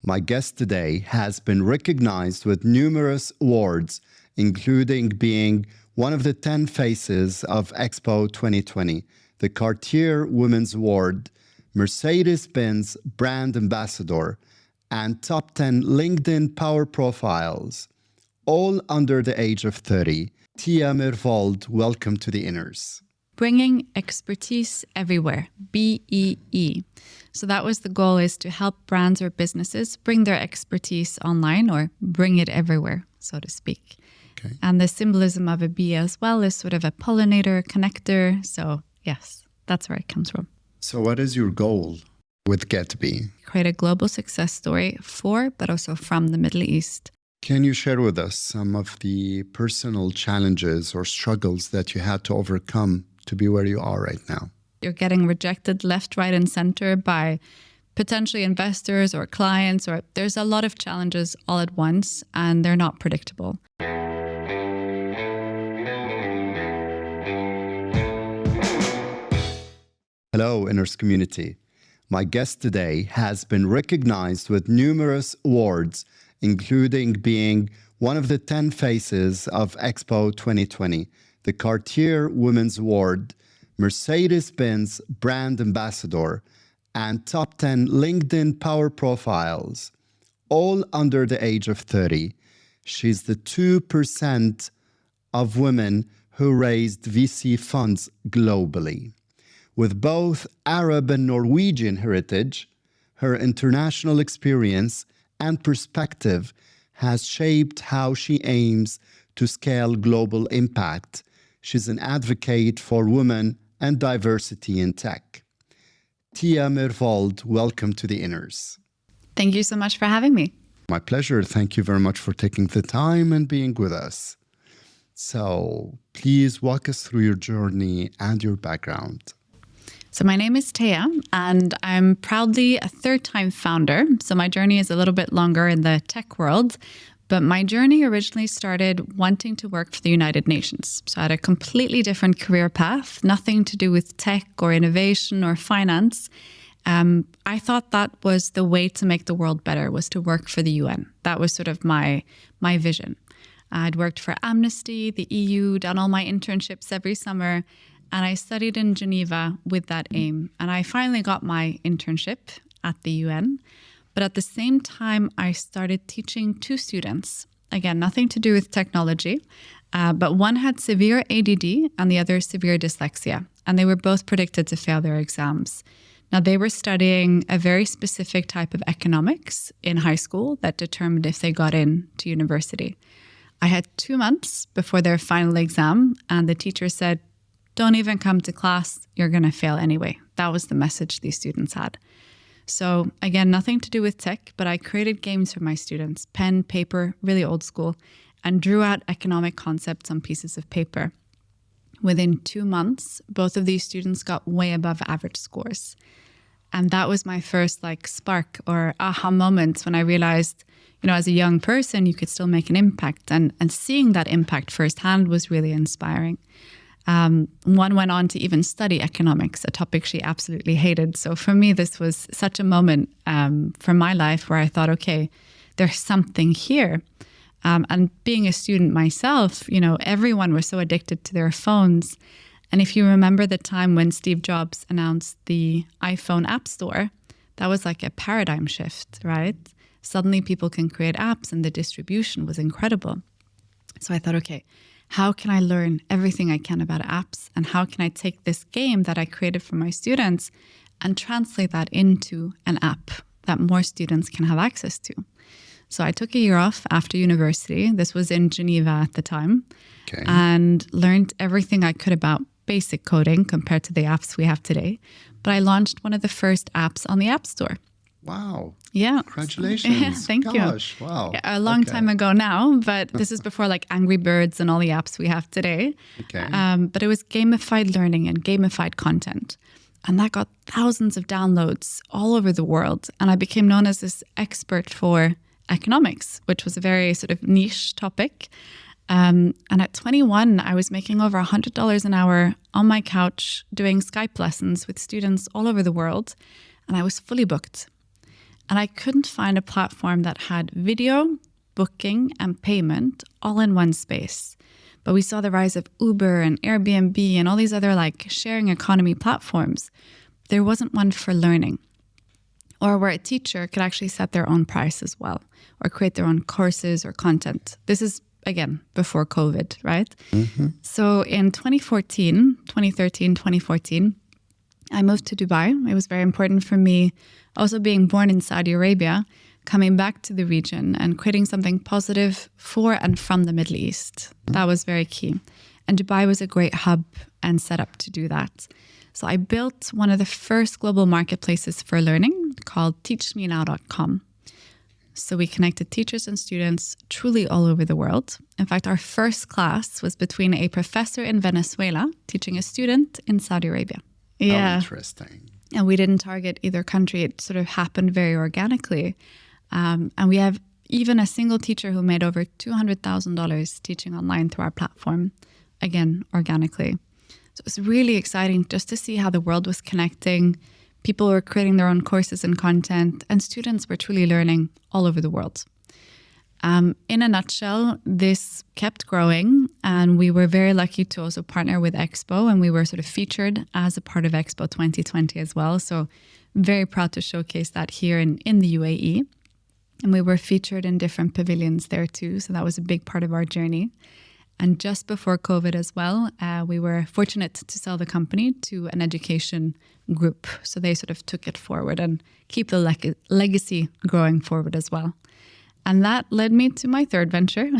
My guest today has been recognized with numerous awards, including being one of the 10 faces of Expo 2020, the Cartier Women's Award, Mercedes-Benz Brand Ambassador, and top 10 LinkedIn Power Profiles, all under the age of 30. Thea Myhrvold, welcome to the Inners. Bringing expertise everywhere, BEE. So that was the goal, is to help brands or businesses bring their expertise online or bring it everywhere, so to speak. Okay. And the symbolism of a bee as well is sort of a pollinator, connector. So yes, that's where it comes from. So what is your goal with Getbee? Create a global success story for, but also from the Middle East. Can you share with us some of the personal challenges or struggles that you had to overcome to be where you are right now? You're getting rejected left, right, and center by potentially investors or clients, or there's a lot of challenges all at once, and they're not predictable. Hello, Inners community. My guest today has been recognized with numerous awards, including being one of the 10 faces of Expo 2020, the Cartier Women's Award, Mercedes-Benz Brand Ambassador, and top 10 LinkedIn Power Profiles, all under the age of 30. She's the 2% of women who raised VC funds globally. With both Arab and Norwegian heritage, her international experience and perspective has shaped how she aims to scale global impact. She's an advocate for women and diversity in tech. Thea Myhrvold, welcome to the Inners. Thank you so much for having me. My pleasure. Thank you very much for taking the time and being with us. So please walk us through your journey and your background. So my name is Thea, and I'm proudly a third-time founder. So my journey is a little bit longer in the tech world, but my journey originally started wanting to work for the United Nations. So I had a completely different career path, nothing to do with tech or innovation or finance. I thought that was the way to make the world better, was to work for the UN. That was sort of my vision. I'd worked for Amnesty, the EU, done all my internships every summer, and I studied in Geneva with that aim. And I finally got my internship at the UN. But at the same time, I started teaching two students. Again, nothing to do with technology, but one had severe ADD and the other severe dyslexia. And they were both predicted to fail their exams. Now, they were studying a very specific type of economics in high school that determined if they got into university. I had 2 months before their final exam, and the teacher said, "Don't even come to class, you're going to fail anyway." That was the message these students had. So again, nothing to do with tech, but I created games for my students, pen, paper, really old school, and drew out economic concepts on pieces of paper. Within 2 months, both of these students got way above average scores. And that was my first spark or aha moment when I realized, as a young person, you could still make an impact. And seeing that impact firsthand was really inspiring. One went on to even study economics, a topic she absolutely hated. So for me, this was such a moment for my life where I thought, okay, there's something here. And being a student myself, everyone was so addicted to their phones. And if you remember the time when Steve Jobs announced the iPhone App Store, that was like a paradigm shift, right? Suddenly people can create apps and the distribution was incredible. So I thought, okay, how can I learn everything I can about apps? And how can I take this game that I created for my students and translate that into an app that more students can have access to? So I took a year off after university. This was in Geneva at the time. Okay. And learned everything I could about basic coding compared to the apps we have today. But I launched one of the first apps on the App Store. Wow. Yeah. Congratulations. Yeah, thank Gosh, you. Wow. Yeah, a long time ago now, but this is before Angry Birds and all the apps we have today. Okay. But it was gamified learning and gamified content. And that got thousands of downloads all over the world. And I became known as this expert for economics, which was a very sort of niche topic. And at 21, I was making over $100 an hour on my couch doing Skype lessons with students all over the world. And I was fully booked. And I couldn't find a platform that had video, booking, and payment all in one space. But we saw the rise of Uber and Airbnb and all these other like sharing economy platforms. There wasn't one for learning, or where a teacher could actually set their own price as well, or create their own courses or content. This is, again, before COVID, right? Mm-hmm. So in 2013, 2014, I moved to Dubai. It was very important for me, also being born in Saudi Arabia, coming back to the region and creating something positive for and from the Middle East. That was very key. And Dubai was a great hub and setup to do that. So I built one of the first global marketplaces for learning called TeachMeNow.com. So we connected teachers and students truly all over the world. In fact, our first class was between a professor in Venezuela teaching a student in Saudi Arabia. Yeah. How interesting. And we didn't target either country. It sort of happened very organically. And we have even a single teacher who made over $200,000 teaching online through our platform, again, organically. So it was really exciting just to see how the world was connecting. People were creating their own courses and content, and students were truly learning all over the world. In a nutshell, this kept growing, and we were very lucky to also partner with Expo, and we were sort of featured as a part of Expo 2020 as well. So very proud to showcase that here in the UAE. And we were featured in different pavilions there too. So that was a big part of our journey. And just before COVID as well, we were fortunate to sell the company to an education group. So they sort of took it forward and keep the legacy growing forward as well. And that led me to my third venture,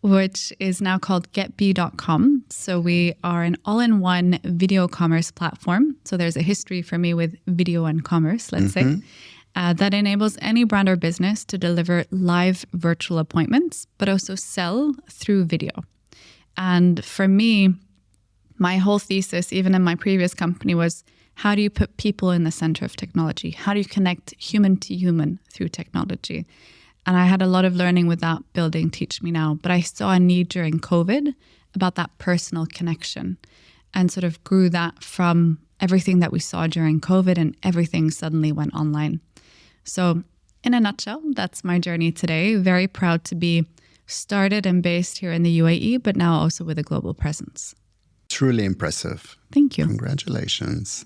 which is now called Getbee.com. So we are an all-in-one video commerce platform. So there's a history for me with video and commerce, let's say, that enables any brand or business to deliver live virtual appointments, but also sell through video. And for me, my whole thesis, even in my previous company, was how do you put people in the center of technology? How do you connect human to human through technology? And I had a lot of learning with that building TeachMeNow, but I saw a need during COVID about that personal connection and sort of grew that from everything that we saw during COVID, and everything suddenly went online. So in a nutshell, that's my journey today. Very proud to be started and based here in the UAE, but now also with a global presence. Truly impressive. Thank you. Congratulations.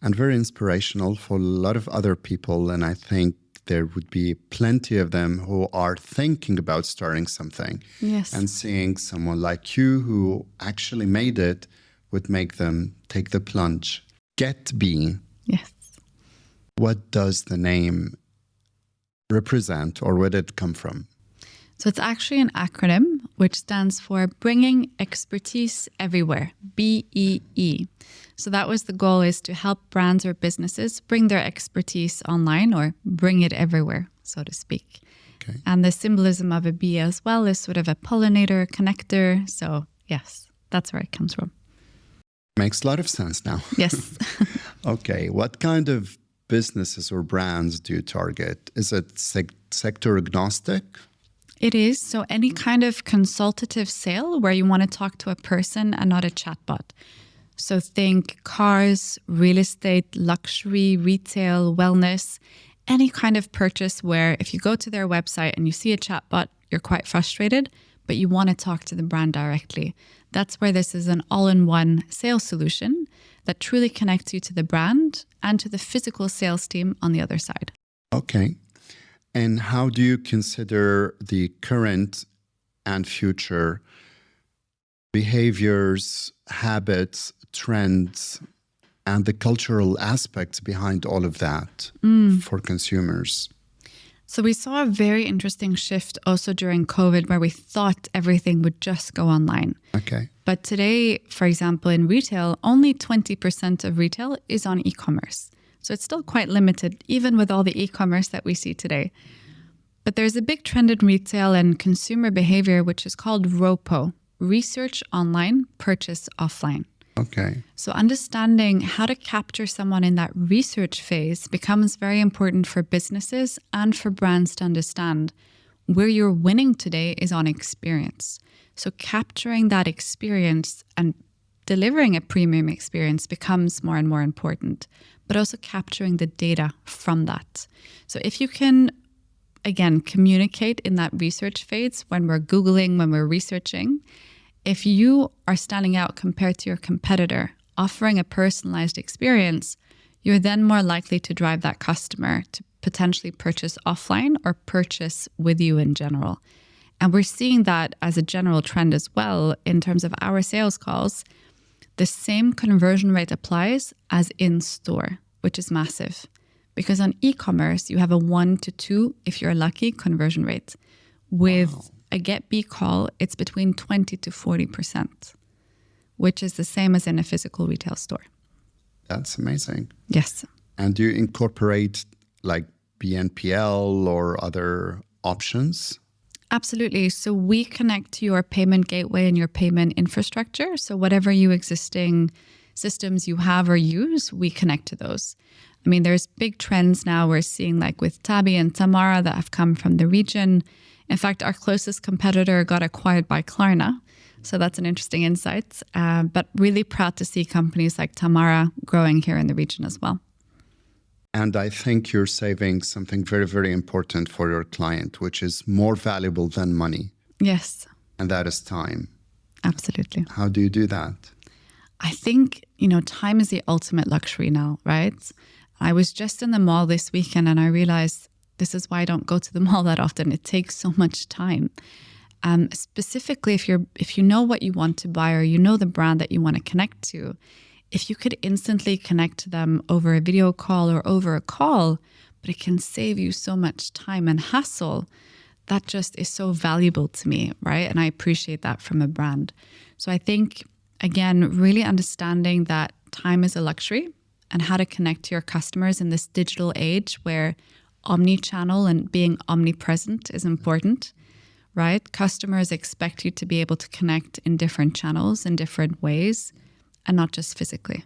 And very inspirational for a lot of other people. And I think there would be plenty of them who are thinking about starting something. Yes. And seeing someone like you who actually made it would make them take the plunge. Getbee. Yes. What does the name represent, or where did it come from? So it's actually an acronym which stands for Bringing Expertise Everywhere, BEE. So that was the goal, is to help brands or businesses bring their expertise online, or bring it everywhere, so to speak. Okay. And the symbolism of a bee as well is sort of a pollinator, connector. So yes, that's where it comes from. Makes a lot of sense now. Yes. Okay. What kind of businesses or brands do you target? Is it sector agnostic? It is. So any kind of consultative sale where you want to talk to a person and not a chatbot. So think cars, real estate, luxury, retail, wellness, any kind of purchase where if you go to their website and you see a chatbot, you're quite frustrated, but you want to talk to the brand directly. That's where this is an all-in-one sales solution that truly connects you to the brand and to the physical sales team on the other side. Okay. And how do you consider the current and future behaviors, habits, trends, and the cultural aspects behind all of that for consumers? So we saw a very interesting shift also during COVID, where we thought everything would just go online. Okay. But today, for example, in retail, only 20% of retail is on e-commerce. So it's still quite limited, even with all the e-commerce that we see today. But there's a big trend in retail and consumer behavior, which is called ROPO, Research Online, Purchase Offline. Okay. So understanding how to capture someone in that research phase becomes very important for businesses and for brands to understand. Where you're winning today is on experience. So capturing that experience and delivering a premium experience becomes more and more important, but also capturing the data from that. So if you can, again, communicate in that research phase when we're Googling, when we're researching, if you are standing out compared to your competitor, offering a personalized experience, you're then more likely to drive that customer to potentially purchase offline or purchase with you in general. And we're seeing that as a general trend as well in terms of our sales calls. The same conversion rate applies as in store, which is massive. Because on e-commerce, you have a 1 to 2, if you're lucky, conversion rate. With a Getbee call, it's between 20 to 40%, which is the same as in a physical retail store. That's amazing. Yes. And do you incorporate like BNPL or other options? Absolutely. So we connect to your payment gateway and your payment infrastructure. So whatever you existing systems you have or use, we connect to those. I mean, there's big trends now we're seeing like with Tabby and Tamara that have come from the region. In fact, our closest competitor got acquired by Klarna. So that's an interesting insight. But really proud to see companies like Tamara growing here in the region as well. And I think you're saving something very, very important for your client, which is more valuable than money. Yes. And that is time. Absolutely. How do you do that? I think, time is the ultimate luxury now, right? I was just in the mall this weekend and I realized this is why I don't go to the mall that often. It takes so much time. Specifically, if you know what you want to buy or you know the brand that you want to connect to, if you could instantly connect to them over a video call or over a call, but it can save you so much time and hassle, that just is so valuable to me, right? And I appreciate that from a brand. So I think, again, really understanding that time is a luxury and how to connect to your customers in this digital age where omni-channel and being omnipresent is important, right? Customers expect you to be able to connect in different channels in different ways, and not just physically.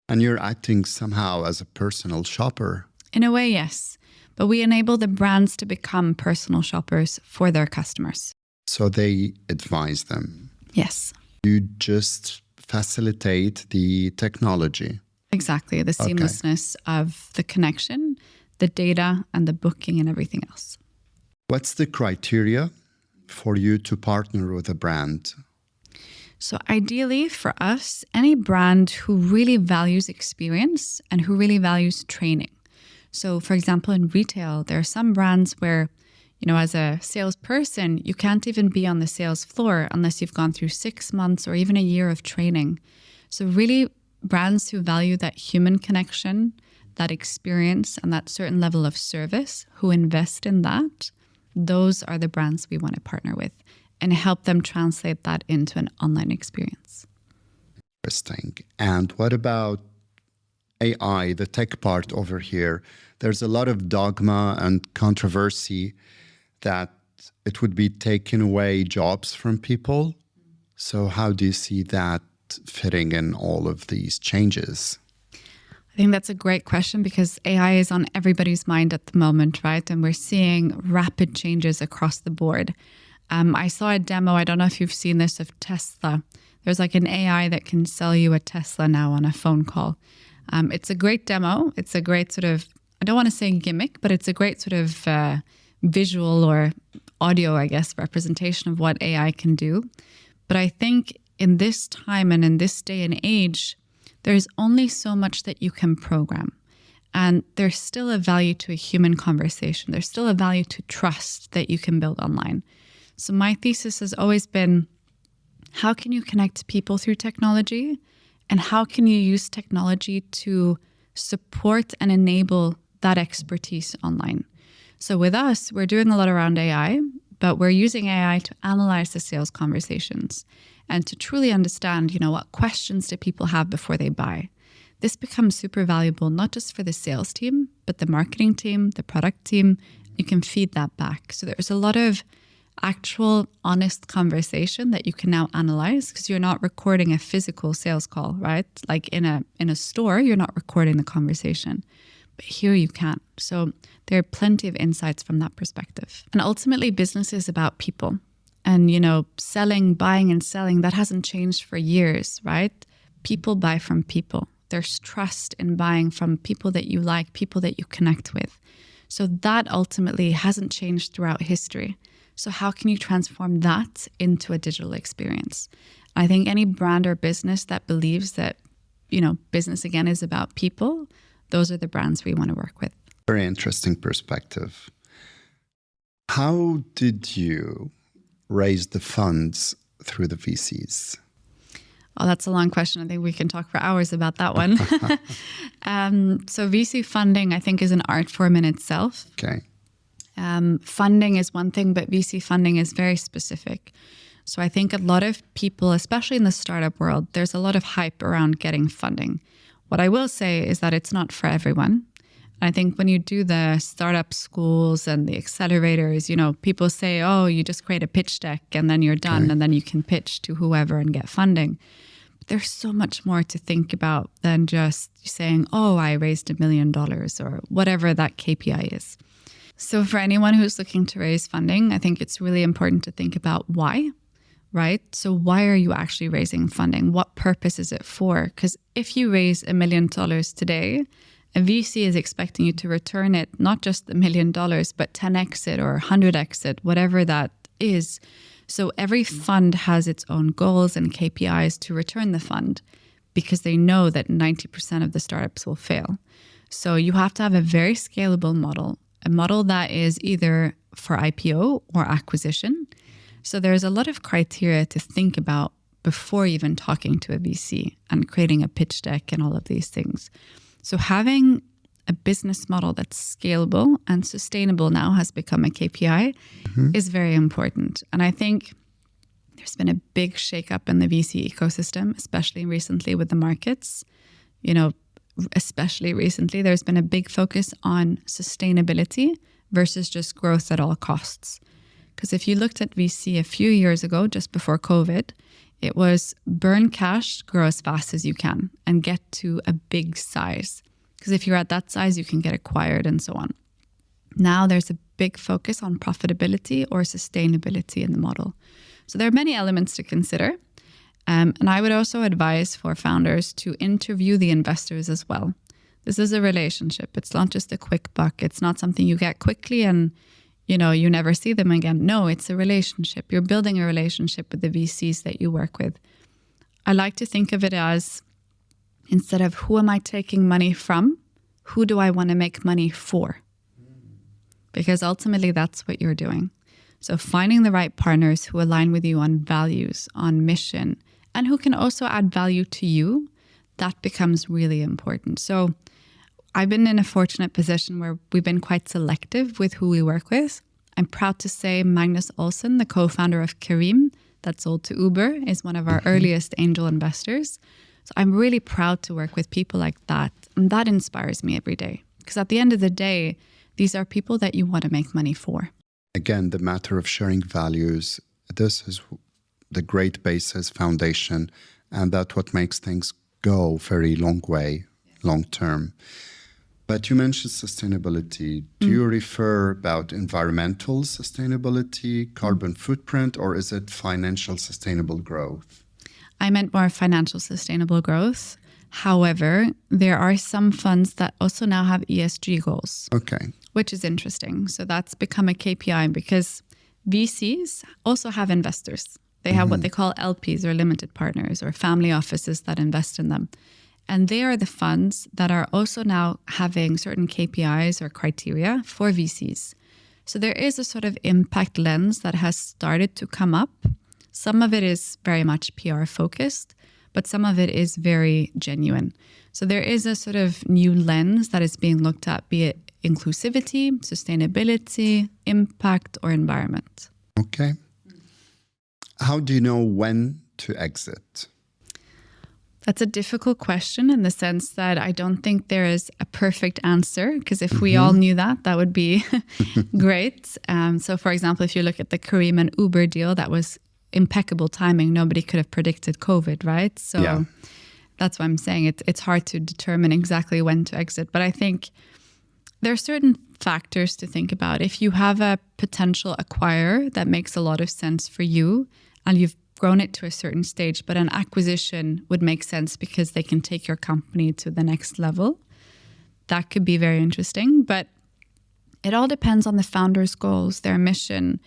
And you're acting somehow as a personal shopper. In a way, yes. But we enable the brands to become personal shoppers for their customers. So they advise them. Yes. You just facilitate the technology. Exactly. The seamlessness of the connection, the data, and the booking and everything else. What's the criteria for you to partner with a brand? So ideally for us, any brand who really values experience and who really values training. So for example, in retail, there are some brands where, as a salesperson, you can't even be on the sales floor unless you've gone through 6 months or even a year of training. So really brands who value that human connection, that experience, and that certain level of service, who invest in that, those are the brands we want to partner with and help them translate that into an online experience. Interesting. And what about AI, the tech part over here? There's a lot of dogma and controversy that it would be taking away jobs from people. So how do you see that fitting in all of these changes? I think that's a great question because AI is on everybody's mind at the moment, right? And we're seeing rapid changes across the board. I saw a demo, I don't know if you've seen this, of Tesla. There's like an AI that can sell you a Tesla now on a phone call. It's a great demo. It's a great sort of, I don't want to say gimmick, but it's a great sort of visual or audio, I guess, representation of what AI can do. But I think in this time and in this day and age, there's only so much that you can program. And there's still a value to a human conversation. There's still a value to trust that you can build online. So my thesis has always been, how can you connect people through technology? And how can you use technology to support and enable that expertise online? So with us, we're doing a lot around AI, but we're using AI to analyze the sales conversations and to truly understand, what questions do people have before they buy? This becomes super valuable, not just for the sales team, but the marketing team, the product team. You can feed that back. So there's a lot of actual honest conversation that you can now analyze because you're not recording a physical sales call, right? Like in a store, you're not recording the conversation. But here you can. So there are plenty of insights from that perspective. And ultimately, business is about people. And, selling, buying and selling, that hasn't changed for years, right? people buy from people. There's trust in buying from people that you like, people that you connect with. So that ultimately hasn't changed throughout history. So how can you transform that into a digital experience? I think any brand or business that believes that, business again is about people, those are the brands we want to work with. Very interesting perspective. How did you raise the funds through the VCs? Oh, that's a long question. I think we can talk for hours about that one. So VC funding, I think, is an art form in itself. Okay. Funding is one thing, but VC funding is very specific. So I think a lot of people, especially in the startup world, there's a lot of hype around getting funding. What I will say is that it's not for everyone. I think when you do the startup schools and the accelerators, people say, oh, you just create a pitch deck and then you're done, Okay. and then you can pitch to whoever and get funding. But there's so much more to think about than just saying, oh, I raised $1 million or whatever that KPI is. So for anyone who's looking to raise funding, I think it's really important to think about why, right? So why are you actually raising funding? What purpose is it for? Because if you raise $1 million today, a VC is expecting you to return it, not just $1 million, but 10x it or 100x it, whatever that is. So every fund has its own goals and KPIs to return the fund because they know that 90% of the startups will fail. So you have to have a very scalable model, a model that is either for IPO or acquisition. So there's a lot of criteria to think about before even talking to a VC and creating a pitch deck and all of these things. So having a business model that's scalable and sustainable now has become a KPI is very important. And I think there's been a big shakeup in the VC ecosystem, especially recently with the markets. Especially recently, there's been a big focus on sustainability versus just growth at all costs. Because if you looked at VC a few years ago, just before COVID, it was burn cash, grow as fast as you can, and get to a big size. Because if you're at that size, you can get acquired and so on. Now there's a big focus on profitability or sustainability in the model. So there are many elements to consider. And I would also advise for founders to interview the investors as well. This is a relationship. It's not just a quick buck. It's not something you get quickly and you never see them again. No, it's a relationship. You're building a relationship with the VCs that you work with. I like to think of it as, instead of who am I taking money from, who do I want to make money for? Because ultimately that's what you're doing. So finding the right partners who align with you on values, on mission, and who can also add value to you, that becomes really important. So I've been in a fortunate position where we've been quite selective with who we work with. I'm proud to say Magnus Olsen, the co-founder of Kareem, that sold to Uber, is one of our earliest angel investors. So I'm really proud to work with people like that. And that inspires me every day. Because at the end of the day, these are people that you want to make money for. Again, the matter of sharing values, this is the great basis, foundation, and that's what makes things go very long way, long term. But you mentioned sustainability. Do you refer about environmental sustainability, carbon footprint, or is it financial sustainable growth? I meant more financial sustainable growth. However, there are some funds that also now have ESG goals. Okay. Which is interesting. So that's become a KPI because VCs also have investors. They have what they call LPs or limited partners or family offices that invest in them. And they are the funds that are also now having certain KPIs or criteria for VCs. So there is a sort of impact lens that has started to come up. Some of it is very much PR focused, but some of it is very genuine. So there is a sort of new lens that is being looked at, be it inclusivity, sustainability, impact, or environment. Okay. How do you know when to exit? That's a difficult question in the sense that I don't think there is a perfect answer, because if we all knew that, that would be great. So for example, if you look at the Kareem and Uber deal, that was impeccable timing. Nobody could have predicted COVID, right? So that's why I'm saying it's hard to determine exactly when to exit. But I think there are certain factors to think about. If you have a potential acquirer that makes a lot of sense for you and you've grown it to a certain stage, but an acquisition would make sense because they can take your company to the next level. That could be very interesting, but it all depends on the founder's goals, their mission.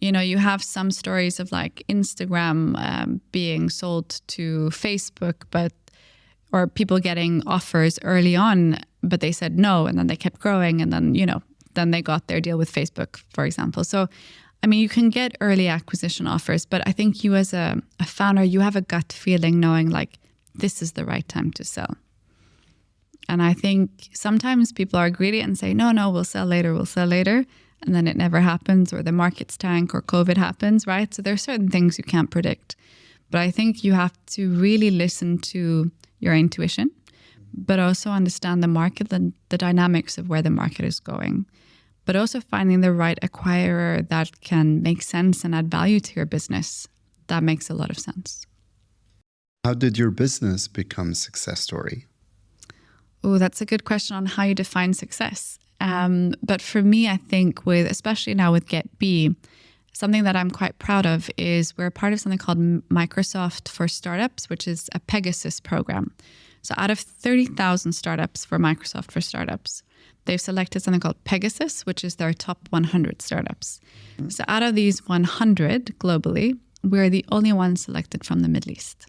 You know, you have some stories of like Instagram being sold to Facebook, or people getting offers early on, but they said no, and then they kept growing, and then, then they got their deal with Facebook, for example. So, I mean, you can get early acquisition offers, but I think you as a founder, you have a gut feeling knowing like, this is the right time to sell. And I think sometimes people are greedy and say, no, we'll sell later. And then it never happens, or the markets tank, or COVID happens, right? So there are certain things you can't predict. But I think you have to really listen to your intuition, but also understand the market and the dynamics of where the market is going. But also finding the right acquirer that can make sense and add value to your business. That makes a lot of sense. How did your business become a success story? Oh, that's a good question on how you define success. But for me, I think especially now with Getbee, something that I'm quite proud of is we're part of something called Microsoft for Startups, which is a Pegasus program. So out of 30,000 startups for Microsoft for Startups, they've selected something called Pegasus, which is their top 100 startups. So out of these 100 globally, we're the only ones selected from the Middle East.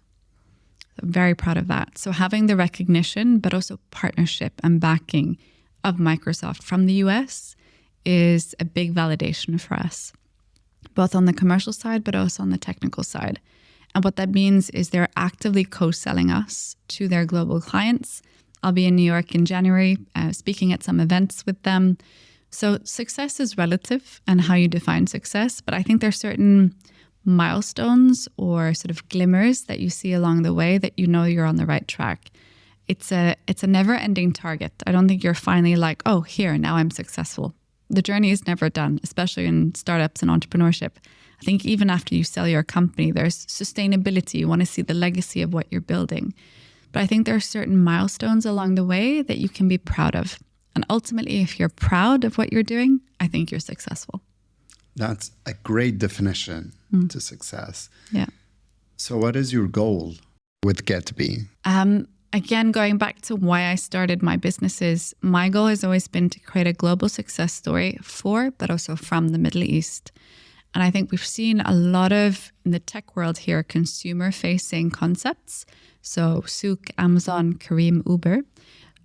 I'm very proud of that. So having the recognition, but also partnership and backing of Microsoft from the US is a big validation for us, both on the commercial side, but also on the technical side. And what that means is they're actively co-selling us to their global clients. I'll be in New York in January, speaking at some events with them. So success is relative and how you define success, but I think there are certain milestones or sort of glimmers that you see along the way that you know you're on the right track. It's a never-ending target. I don't think you're finally like, oh, here, now I'm successful. The journey is never done, especially in startups and entrepreneurship. I think even after you sell your company, there's sustainability. You want to see the legacy of what you're building. But I think there are certain milestones along the way that you can be proud of. And ultimately, if you're proud of what you're doing, I think you're successful. That's a great definition to success. Yeah. So what is your goal with Getbee? Again, going back to why I started my businesses, my goal has always been to create a global success story for, but also from the Middle East. And I think we've seen a lot of, in the tech world here, consumer-facing concepts. So Souk, Amazon, Careem, Uber.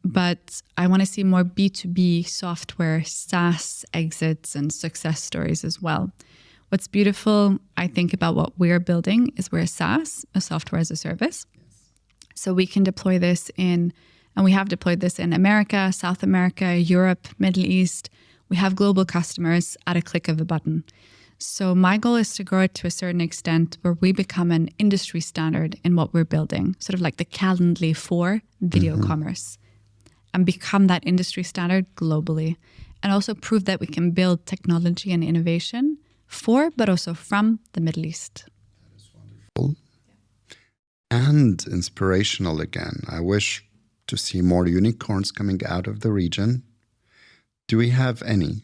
But I want to see more B2B software, SaaS exits and success stories as well. What's beautiful, I think, about what we're building is we're a SaaS, a software as a service. So we can deploy this and we have deployed this in America, South America, Europe, Middle East. We have global customers at a click of a button. So my goal is to grow it to a certain extent where we become an industry standard in what we're building, sort of like the Calendly for video commerce, and become that industry standard globally, and also prove that we can build technology and innovation for, but also from the Middle East. That is wonderful. And inspirational again. I wish to see more unicorns coming out of the region. Do we have any?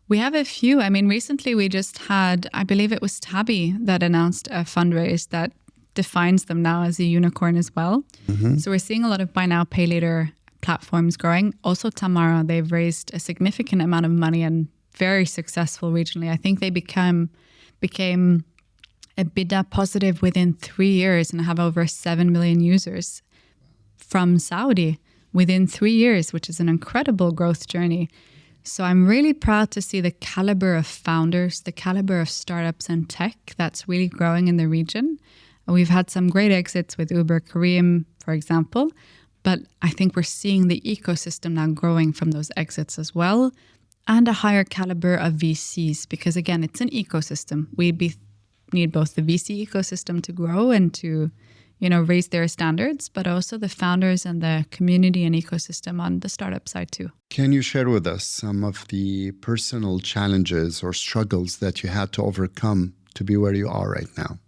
We have a few. I mean, recently we just had, I believe it was Tabby that announced a fundraise that defines them now as a unicorn as well. So we're seeing a lot of buy now, pay later platforms growing. Also Tamara, they've raised a significant amount of money and very successful regionally. I think they became EBITDA positive within 3 years and have over 7 million users from Saudi within 3 years, which is an incredible growth journey. So I'm really proud to see the caliber of founders, the caliber of startups and tech that's really growing in the region. We've had some great exits with Uber, Careem, for example, but I think we're seeing the ecosystem now growing from those exits as well, and a higher caliber of VCs, because again, it's an ecosystem. We need both the VC ecosystem to grow and to raise their standards, but also the founders and the community and ecosystem on the startup side too. Can you share with us some of the personal challenges or struggles that you had to overcome to be where you are right now?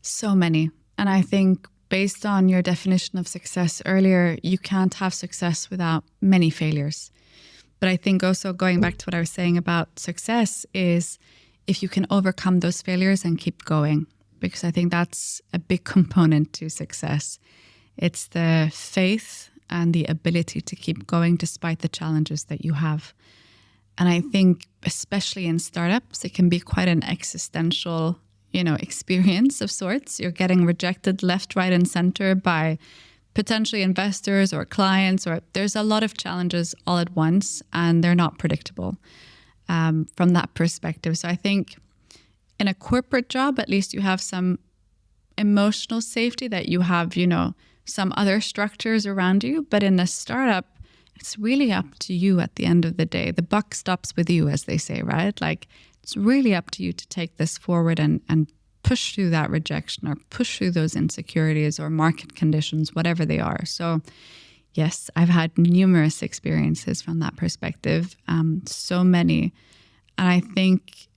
So many. And I think based on your definition of success earlier, you can't have success without many failures. But I think also going back to what I was saying about success is if you can overcome those failures and keep going. because I think that's a big component to success. It's the faith and the ability to keep going despite the challenges that you have. And I think especially in startups, it can be quite an existential, experience of sorts. You're getting rejected left, right, and center by potentially investors or clients, or there's a lot of challenges all at once, and they're not predictable from that perspective. So I think in a corporate job, at least you have some emotional safety, that you have, some other structures around you. But in a startup, it's really up to you at the end of the day. The buck stops with you, as they say, right? Like, it's really up to you to take this forward and push through that rejection, or push through those insecurities or market conditions, whatever they are. So yes, I've had numerous experiences from that perspective, so many. And I think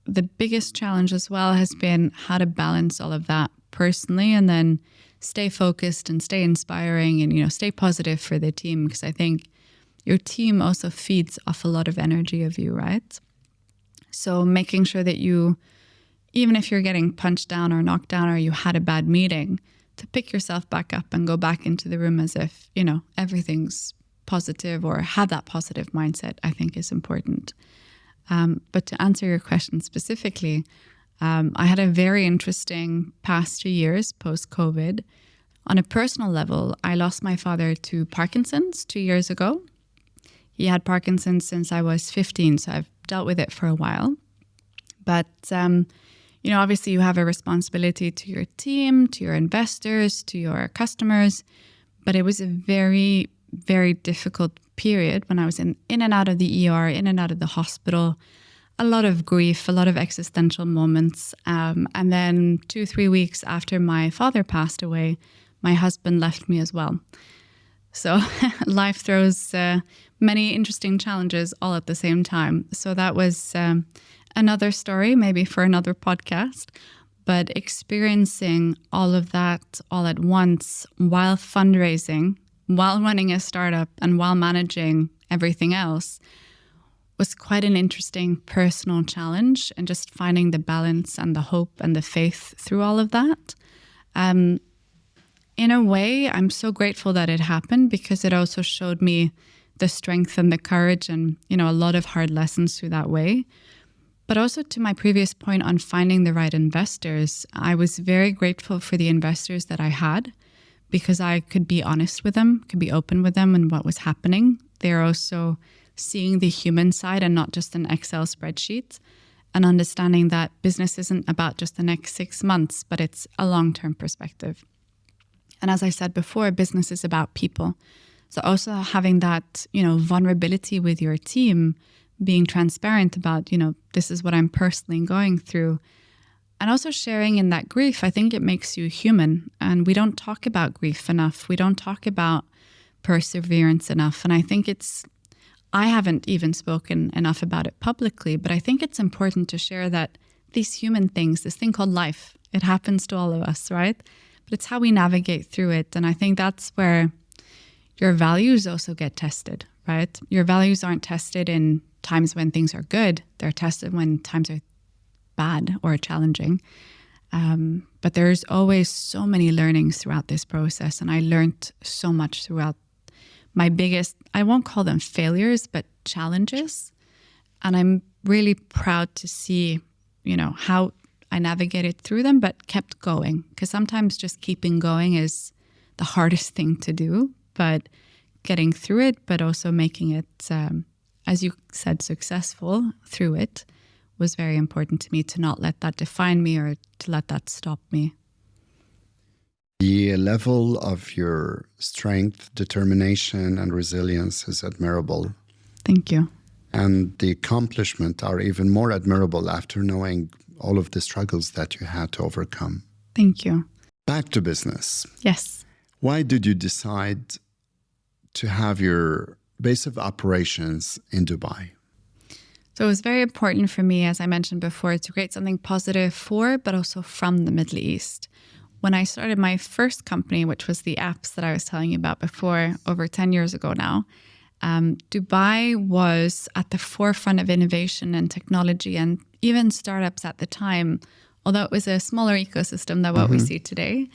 the biggest challenge as well has been how to balance all of that personally, and then stay focused and stay inspiring and, stay positive for the team. Because I think your team also feeds off a lot of energy of you, right? So making sure that you, even if you're getting punched down or knocked down, or you had a bad meeting, to pick yourself back up and go back into the room as if, everything's positive, or have that positive mindset, I think is important. But to answer your question specifically, I had a very interesting past 2 years post-COVID. On a personal level, I lost my father to Parkinson's 2 years ago. He had Parkinson's since I was 15, so I've dealt with it for a while. But, obviously you have a responsibility to your team, to your investors, to your customers. But it was a very, very difficult period when I was in and out of the ER, in and out of the hospital. A lot of grief, a lot of existential moments. And then 2-3 weeks after my father passed away, my husband left me as well. So life throws many interesting challenges all at the same time. So that was another story, maybe for another podcast. But experiencing all of that all at once while fundraising, while running a startup, and while managing everything else was quite an interesting personal challenge, and just finding the balance and the hope and the faith through all of that. In a way, I'm so grateful that it happened, because it also showed me the strength and the courage, and, a lot of hard lessons through that way. But also, to my previous point on finding the right investors, I was very grateful for the investors that I had, because I could be honest with them, could be open with them and what was happening. They're also seeing the human side and not just an Excel spreadsheet, and understanding that business isn't about just the next 6 months, but it's a long-term perspective. And as I said before, business is about people. So also having that, vulnerability with your team, being transparent about, this is what I'm personally going through. And also sharing in that grief, I think it makes you human. And we don't talk about grief enough. We don't talk about perseverance enough. And I think I haven't even spoken enough about it publicly, but I think it's important to share that these human things, this thing called life, it happens to all of us, right? But it's how we navigate through it. And I think that's where your values also get tested, right? Your values aren't tested in times when things are good. They're tested when times are bad or challenging. But there's always so many learnings throughout this process. And I learned so much throughout my biggest, I won't call them failures, but challenges. And I'm really proud to see, how I navigated through them, but kept going. Because sometimes just keeping going is the hardest thing to do, but getting through it, but also making it, as you said, successful through it was very important to me, to not let that define me or to let that stop me. The level of your strength, determination, and resilience is admirable. Thank you. And the accomplishment are even more admirable after knowing all of the struggles that you had to overcome. Thank you. Back to business. Yes. Why did you decide to have your base of operations in Dubai? So it was very important for me, as I mentioned before, to create something positive for, but also from the Middle East. When I started my first company, which was the apps that I was telling you about before, over 10 years ago now, Dubai was at the forefront of innovation and technology, and even startups at the time although it was a smaller ecosystem than what we see today,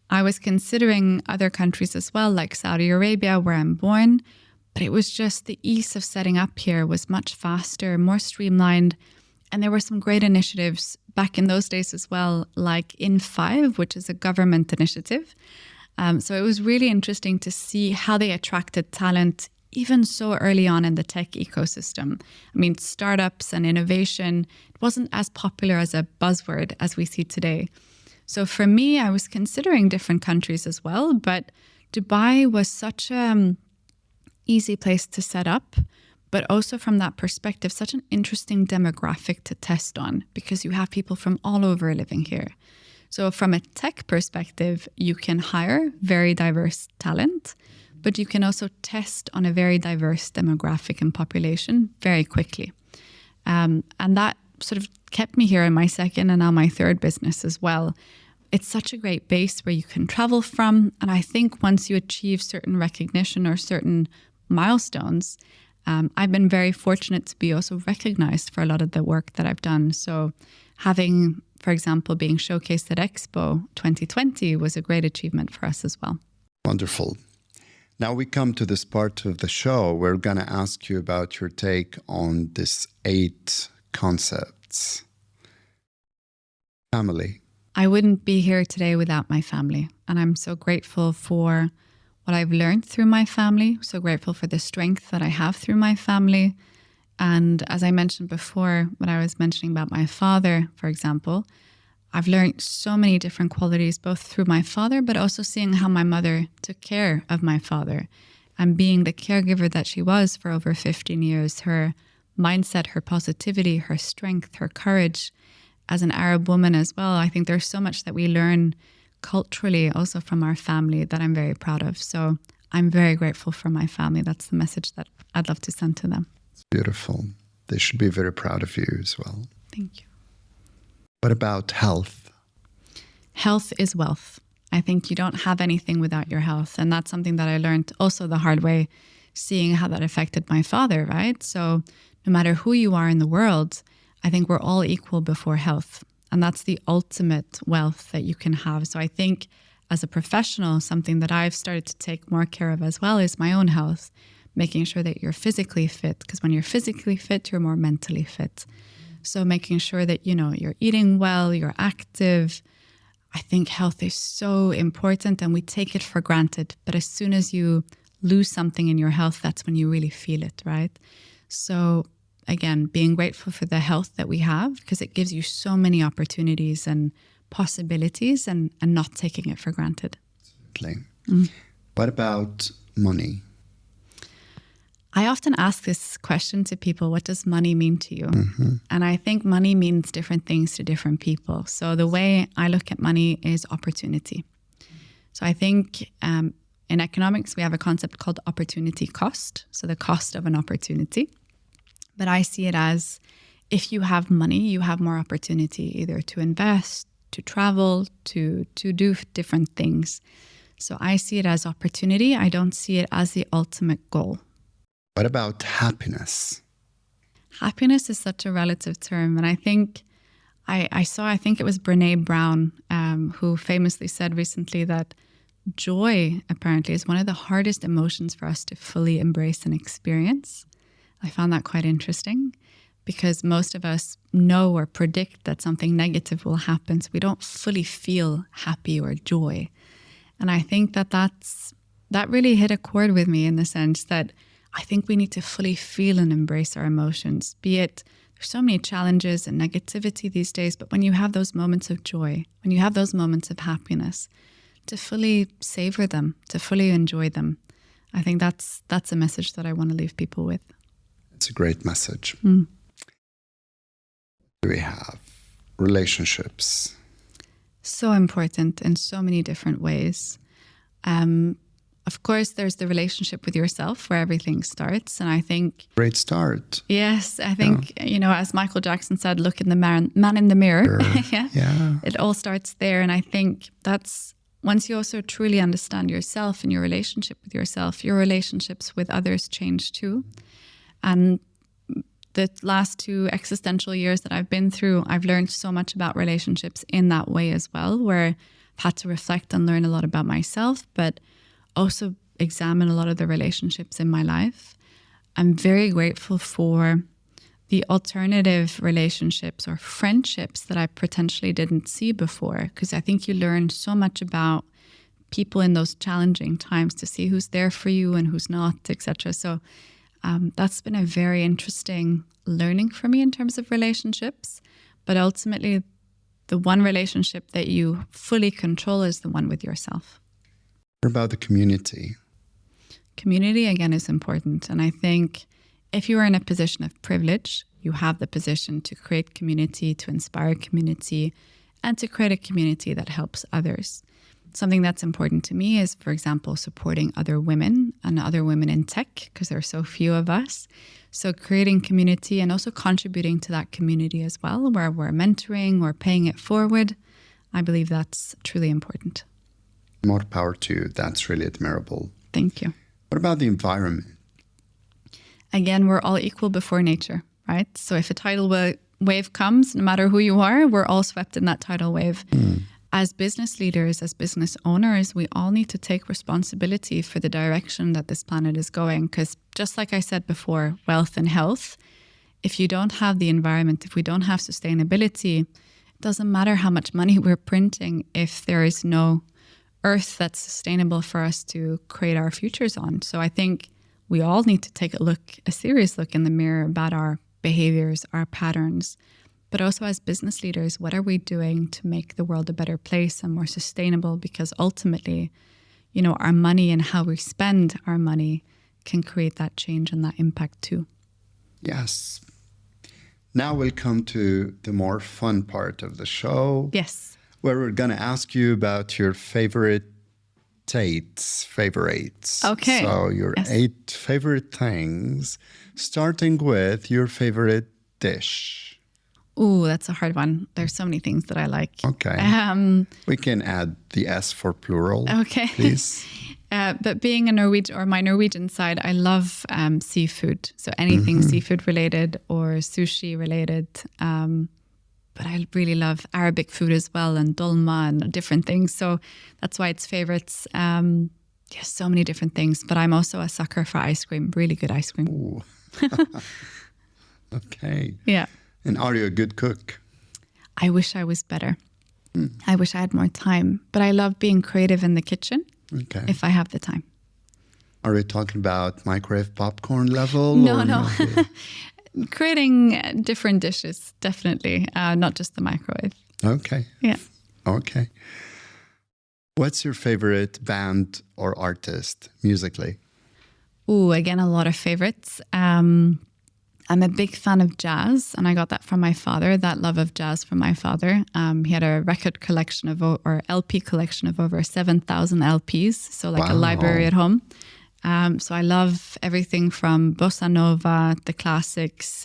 I was considering other countries as well, like Saudi Arabia, where I'm born. But it was just the ease of setting up here was much faster, more streamlined. And there were some great initiatives back in those days as well, like In5, which is a government initiative. So it was really interesting to see how they attracted talent even so early on in the tech ecosystem. I mean, startups and innovation, it wasn't as popular as a buzzword as we see today. So for me, I was considering different countries as well, but Dubai was such an easy place to set up, but also from that perspective, such an interesting demographic to test on because you have people from all over living here. So from a tech perspective, you can hire very diverse talent, but you can also test on a very diverse demographic and population very quickly. And that sort of kept me here in my second and now my third business as well. It's such a great base where you can travel from. And I think once you achieve certain recognition or certain milestones, I've been very fortunate to be also recognized for a lot of the work that I've done. So having, for example, being showcased at Expo 2020 was a great achievement for us as well. Wonderful. Now we come to this part of the show. We're going to ask you about your take on these 8 concepts. Family. I wouldn't be here today without my family. And I'm so grateful for what I've learned through my family. So grateful for the strength that I have through my family. And as I mentioned before, when I was mentioning about my father, for example, I've learned so many different qualities, both through my father, but also seeing how my mother took care of my father and being the caregiver that she was for over 15 years, her mindset, her positivity, her strength, her courage as an Arab woman as well. I think there's so much that we learn culturally also from our family that I'm very proud of. So I'm very grateful for my family. That's the message that I'd love to send to them. It's beautiful. They should be very proud of you as well. Thank you. What about health? Health is wealth. I think you don't have anything without your health. And that's something that I learned also the hard way, seeing how that affected my father, right? So no matter who you are in the world, I think we're all equal before health. And that's the ultimate wealth that you can have. So I think as a professional, something that I've started to take more care of as well is my own health, making sure that you're physically fit, because when you're physically fit, you're more mentally fit. So making sure that, you're eating well, you're active. I think health is so important and we take it for granted. But as soon as you lose something in your health, that's when you really feel it, right? So again, being grateful for the health that we have because it gives you so many opportunities and possibilities and not taking it for granted. Absolutely. What about money? I often ask this question to people, what does money mean to you? And I think money means different things to different people. So the way I look at money is opportunity. So I think in economics, we have a concept called opportunity cost. So the cost of an opportunity. But I see it as if you have money, you have more opportunity either to invest, to travel, to do different things. So I see it as opportunity. I don't see it as the ultimate goal. What about happiness? Happiness is such a relative term. And I think I think it was Brené Brown who famously said recently that joy apparently is one of the hardest emotions for us to fully embrace and experience. I found that quite interesting because most of us know or predict that something negative will happen. So we don't fully feel happy or joy. And I think that really hit a chord with me in the sense that I think we need to fully feel and embrace our emotions, be it there's so many challenges and negativity these days, but when you have those moments of joy, when you have those moments of happiness, to fully savor them, to fully enjoy them. I think that's a message that I want to leave people with. It's a great message. We have relationships. So important in so many different ways. Of course, there's the relationship with yourself where everything starts. And I think... Great start. Yes, I think, as Michael Jackson said, look in the man in the mirror. Yeah. It all starts there. And I think that's once you also truly understand yourself and your relationship with yourself, your relationships with others change too. And the last 2 existential years that I've been through, I've learned so much about relationships in that way as well, where I've had to reflect and learn a lot about myself, but also examine a lot of the relationships in my life. I'm very grateful for the alternative relationships or friendships that I potentially didn't see before, because I think you learn so much about people in those challenging times to see who's there for you and who's not, etc. So that's been a very interesting learning for me in terms of relationships. But ultimately, the one relationship that you fully control is the one with yourself. What about the community? Community, again, is important. And I think if you are in a position of privilege, you have the position to create community, to inspire community, and to create a community that helps others. Something that's important to me is, for example, supporting other women and other women in tech, because there are so few of us. So creating community and also contributing to that community as well, where we're mentoring or paying it forward. I believe that's truly important. More power to you. That's really admirable. Thank you. What about the environment? Again, we're all equal before nature, right? So if a tidal wave comes, no matter who you are, we're all swept in that tidal wave. As business leaders, as business owners, we all need to take responsibility for the direction that this planet is going. Because just like I said before, wealth and health, if you don't have the environment, if we don't have sustainability, it doesn't matter how much money we're printing if there is no earth that's sustainable for us to create our futures on. So I think we all need to take a serious look in the mirror about our behaviors, our patterns. But also as business leaders, what are we doing to make the world a better place and more sustainable? Because ultimately, our money and how we spend our money can create that change and that impact too. Yes. Now we'll come to the more fun part of the show. Yes. Where we're going to ask you about your favorites. Okay. So your 8 favorite things, starting with your favorite dish. Ooh, that's a hard one. There's so many things that I like. Okay. We can add the S for plural. Okay. Please. But being a Norwegian, or my Norwegian side, I love seafood. So anything seafood related or sushi related. But I really love Arabic food as well, and dolma and different things. So that's why it's favorites. So many different things. But I'm also a sucker for ice cream, really good ice cream. Ooh. Okay. Yeah. And are you a good cook? I wish I was better. I wish I had more time. But I love being creative in the kitchen if I have the time. Are we talking about microwave popcorn level? No. Creating different dishes, definitely. Not just the microwave. Okay. Yeah. Okay. What's your favorite band or artist musically? Ooh, again, a lot of favorites. I'm a big fan of jazz, and I got that from my father, that love of jazz from my father. He had a record collection or LP collection of over 7,000 LPs, so like a library at home. So I love everything from bossa nova, the classics.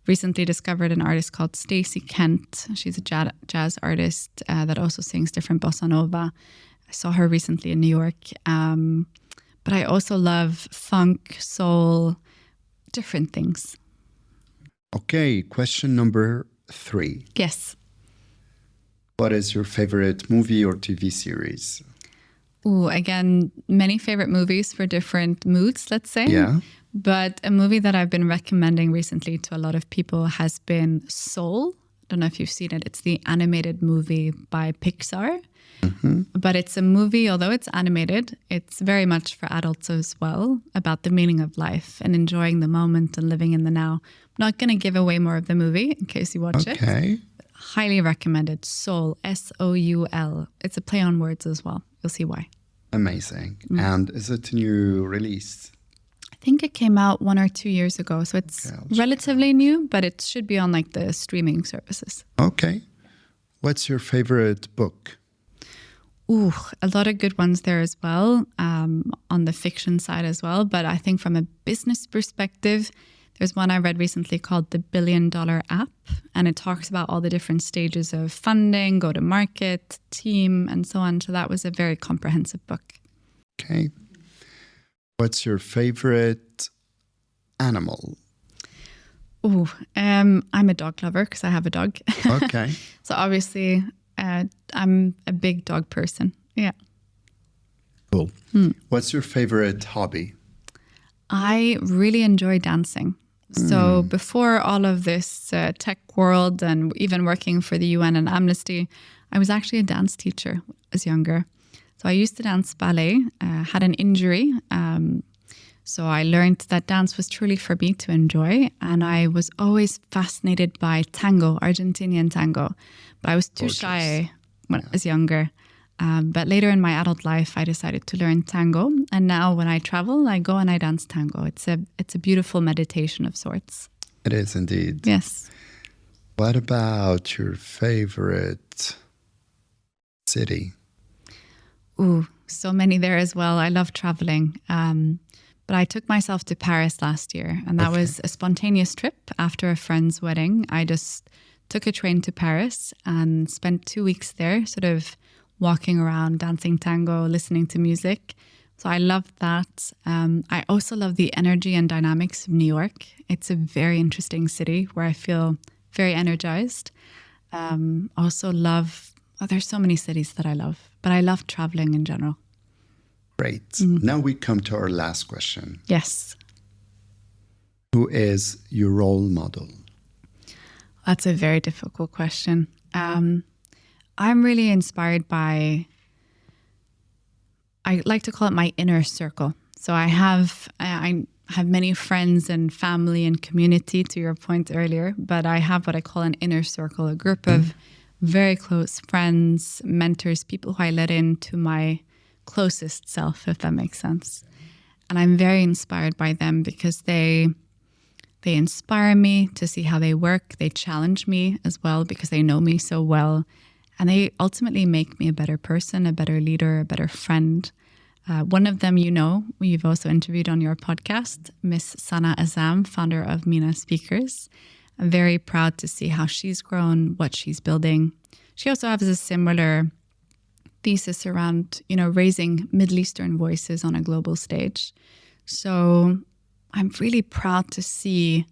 Recently discovered an artist called Stacey Kent. She's a jazz artist that also sings different bossa nova. I saw her recently in New York. But I also love funk, soul, different things. Okay, question number 3. Yes. What is your favorite movie or TV series? Ooh, again, many favorite movies for different moods, let's say. Yeah. But a movie that I've been recommending recently to a lot of people has been Soul. I don't know if you've seen it. It's the animated movie by Pixar. But it's a movie, although it's animated, it's very much for adults as well, about the meaning of life and enjoying the moment and living in the now. I'm not going to give away more of the movie in case you watch it. Okay. Highly recommended. Soul, Soul. It's a play on words as well. You'll see why. Amazing. And is it a new release? I think it came out 1 or 2 years ago. So it's relatively new, but it should be on like the streaming services. Okay. What's your favorite book? Ooh, a lot of good ones there as well, on the fiction side as well. But I think from a business perspective, there's one I read recently called The $1 Billion App. And it talks about all the different stages of funding, go-to-market, team, and so on. So that was a very comprehensive book. Okay. What's your favorite animal? I'm a dog lover because I have a dog. Okay. So obviously, I'm a big dog person. Yeah. Cool. What's your favorite hobby? I really enjoy dancing. So before all of this tech world and even working for the UN and Amnesty, I was actually a dance teacher as younger. So I used to dance ballet, had an injury. So I learned that dance was truly for me to enjoy. And I was always fascinated by tango, Argentinian tango. But I was too shy when I was younger. But later in my adult life, I decided to learn tango. And now when I travel, I go and I dance tango. It's a beautiful meditation of sorts. It is indeed. Yes. What about your favorite city? So many there as well. I love traveling. But I took myself to Paris last year, and that was a spontaneous trip after a friend's wedding. I just took a train to Paris and spent 2 weeks there, sort of walking around, dancing tango, listening to music. So I loved that. I also love the energy and dynamics of New York. It's a very interesting city where I feel very energized. Also love, there's so many cities that I love, but I love traveling in general. Great. Now we come to our last question. Yes. Who is your role model? That's a very difficult question. I'm really inspired by, I like to call it my inner circle. So I have many friends and family and community, to your point earlier, but I have what I call an inner circle, a group of very close friends, mentors, people who I let into my closest self, if that makes sense. And I'm very inspired by them because they inspire me to see how they work. They challenge me as well because they know me so well. And they ultimately make me a better person, a better leader, a better friend. One of them, you've also interviewed on your podcast, Miss Sana Azam, founder of MENA Speakers. I'm very proud to see how she's grown, what she's building. She also has a similar thesis around, raising Middle Eastern voices on a global stage. So I'm really proud to see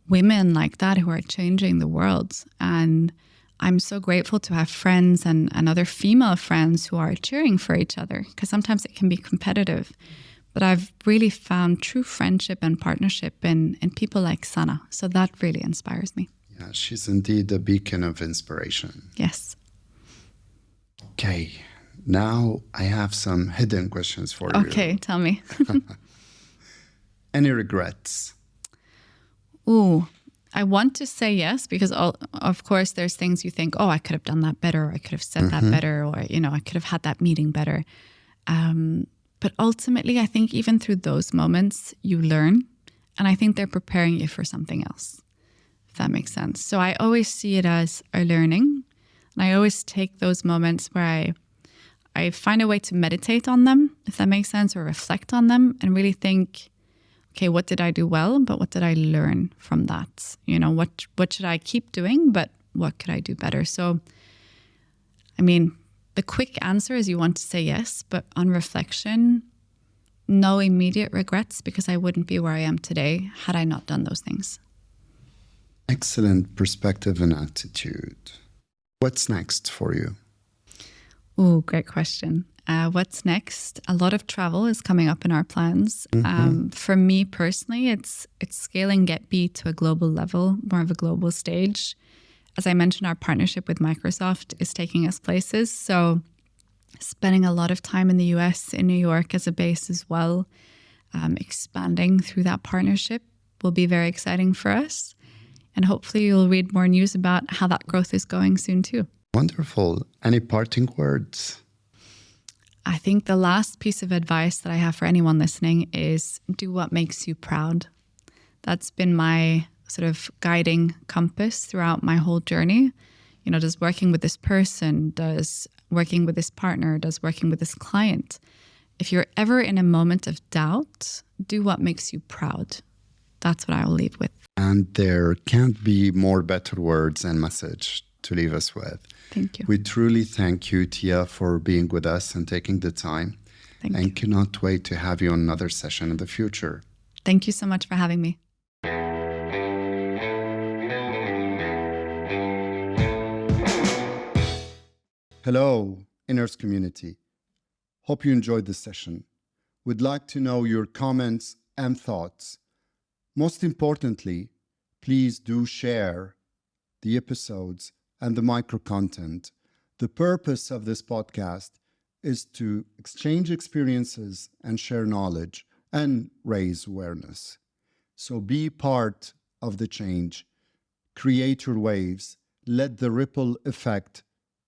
women like that who are changing the world. And I'm so grateful to have friends and other female friends who are cheering for each other, because sometimes it can be competitive. But I've really found true friendship and partnership in people like Sana. So that really inspires me. Yeah, she's indeed a beacon of inspiration. Yes. Okay, now I have some hidden questions for you. Okay, tell me. Any regrets? I want to say yes, because of course there's things you think, I could have done that better, or I could have said that better, or, I could have had that meeting better. But ultimately, I think even through those moments, you learn. And I think they're preparing you for something else, if that makes sense. So I always see it as a learning. And I always take those moments where I find a way to meditate on them, if that makes sense, or reflect on them and really think, okay, what did I do well, but what did I learn from that? What should I keep doing, but what could I do better? So, the quick answer is you want to say yes, but on reflection, no immediate regrets, because I wouldn't be where I am today had I not done those things. Excellent perspective and attitude. What's next for you? Great question. What's next? A lot of travel is coming up in our plans. For me personally, it's scaling Getbee to a global level, more of a global stage. As I mentioned, our partnership with Microsoft is taking us places. So spending a lot of time in the US, in New York as a base as well, expanding through that partnership will be very exciting for us. And hopefully you'll read more news about how that growth is going soon too. Wonderful. Any parting words? I think the last piece of advice that I have for anyone listening is do what makes you proud. That's been my sort of guiding compass throughout my whole journey. Does working with this person, does working with this partner, does working with this client. If you're ever in a moment of doubt, do what makes you proud. That's what I will leave with. And there can't be more better words and message to leave us with. Thank you. We truly thank you, Thea, for being with us and taking the time. Thank you. And cannot wait to have you on another session in the future. Thank you so much for having me. Hello, Inners community. Hope you enjoyed this session. We'd like to know your comments and thoughts. Most importantly, please do share the episodes and the micro content. The purpose of this podcast is to exchange experiences and share knowledge and raise awareness. So be part of the change, create your waves, let the ripple effect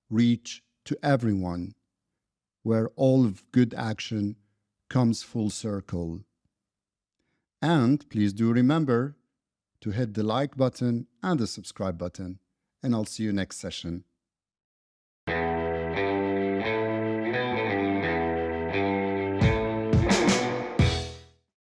reach to everyone, where all of good action comes full circle. And please do remember to hit the like button and the subscribe button, and I'll see you next session.